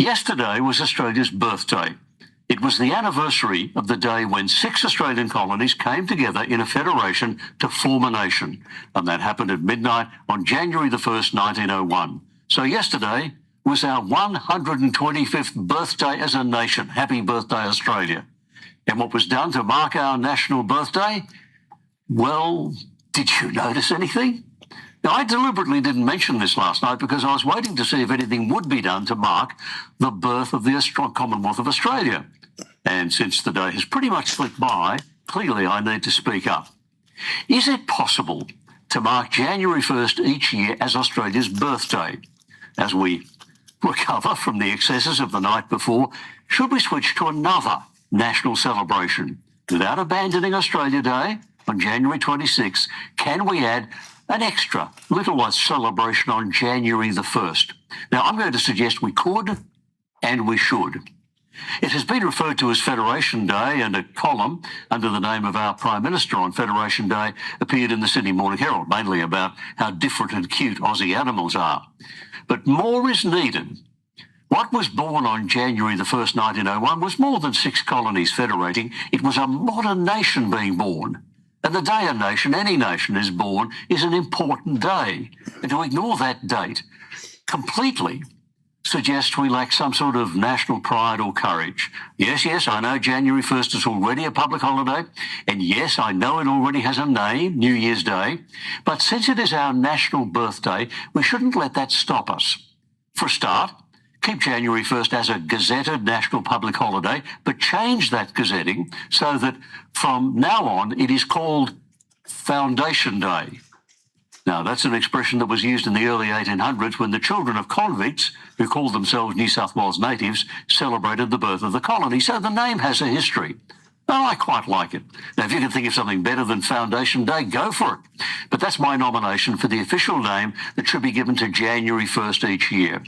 Yesterday was Australia's birthday. It was the anniversary of the day when 6 Australian colonies came together in a federation to form a nation, and that happened at midnight on January the 1st, 1901. So yesterday was our 125th birthday as a nation. Happy birthday, Australia. And what was done to mark our national birthday? Well, did you notice anything? Now, I deliberately didn't mention this last night because I was waiting to see if anything would be done to mark the birth of the Commonwealth of Australia. And since the day has pretty much slipped by, clearly I need to speak up. Is it possible to mark January 1st each year as Australia's birthday? As we recover from the excesses of the night before, should we switch to another national celebration? Without abandoning Australia Day on January 26th, can we add an extra little celebration on January the 1st? Now, I'm going to suggest we could and we should. It has been referred to as Federation Day, and a column under the name of our Prime Minister on Federation Day appeared in the Sydney Morning Herald, mainly about how different and cute Aussie animals are. But more is needed. What was born on January the 1st, 1901 was more than 6 colonies federating. It was a modern nation being born. And the day a nation, any nation, is born is an important day. And to ignore that date completely suggests we lack some sort of national pride or courage. Yes, I know January 1st is already a public holiday. And yes, I know it already has a name, New Year's Day. But since it is our national birthday, we shouldn't let that stop us. For a start, keep January 1st as a gazetted national public holiday, but change that gazetting so that from now on it is called Foundation Day. Now, that's an expression that was used in the early 1800s when the children of convicts, who called themselves New South Wales natives, celebrated the birth of the colony. So the name has a history. Oh, I quite like it. Now, if you can think of something better than Foundation Day, go for it. But that's my nomination for the official name that should be given to January 1st each year.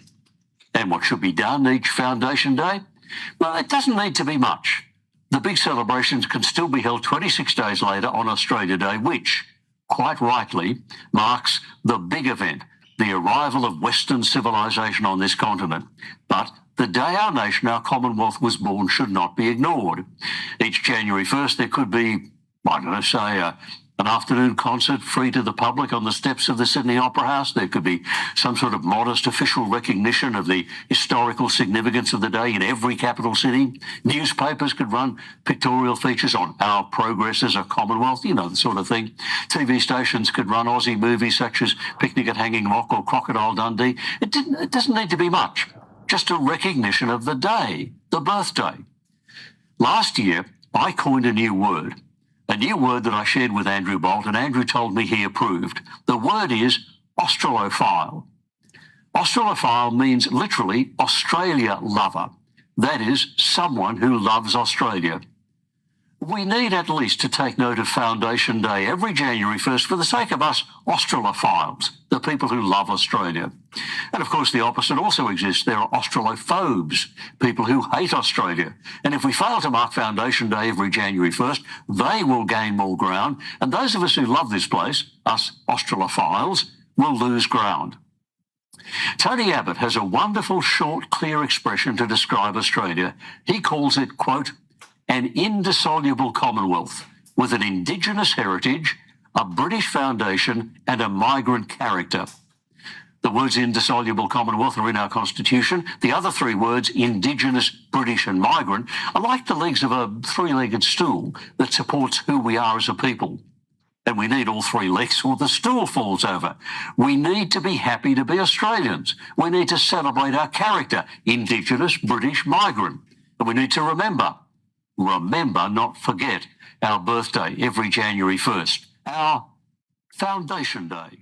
And what should be done each Foundation Day? Well, it doesn't need to be much. The big celebrations can still be held 26 days later on Australia Day, which, quite rightly, marks the big event, the arrival of Western civilization on this continent. But the day our nation, our Commonwealth, was born should not be ignored. Each January 1st, there could be, I don't know, say, an afternoon concert free to the public on the steps of the Sydney Opera House. There could be some sort of modest official recognition of the historical significance of the day in every capital city. Newspapers could run pictorial features on our progress as a Commonwealth, you know, the sort of thing. TV stations could run Aussie movies such as Picnic at Hanging Rock or Crocodile Dundee. It doesn't need to be much, just a recognition of the day, the birthday. Last year, I coined a new word that I shared with Andrew Bolt, and Andrew told me he approved. The word is Australophile. Australophile means literally Australia lover. That is, someone who loves Australia. We need at least to take note of Foundation Day every January 1st for the sake of us Australophiles, the people who love Australia. And of course, the opposite also exists. There are Australophobes, people who hate Australia. And if we fail to mark Foundation Day every January 1st, they will gain more ground. And those of us who love this place, us Australophiles, will lose ground. Tony Abbott has a wonderful, short, clear expression to describe Australia. He calls it, quote, an indissoluble Commonwealth with an Indigenous heritage, a British foundation and a migrant character. The words indissoluble Commonwealth are in our Constitution. The other 3 words, Indigenous, British and migrant, are like the legs of a 3-legged stool that supports who we are as a people. And we need all 3 legs or the stool falls over. We need to be happy to be Australians. We need to celebrate our character, Indigenous, British, migrant. And we need to remember, not forget, our birthday every January 1st, our Foundation Day.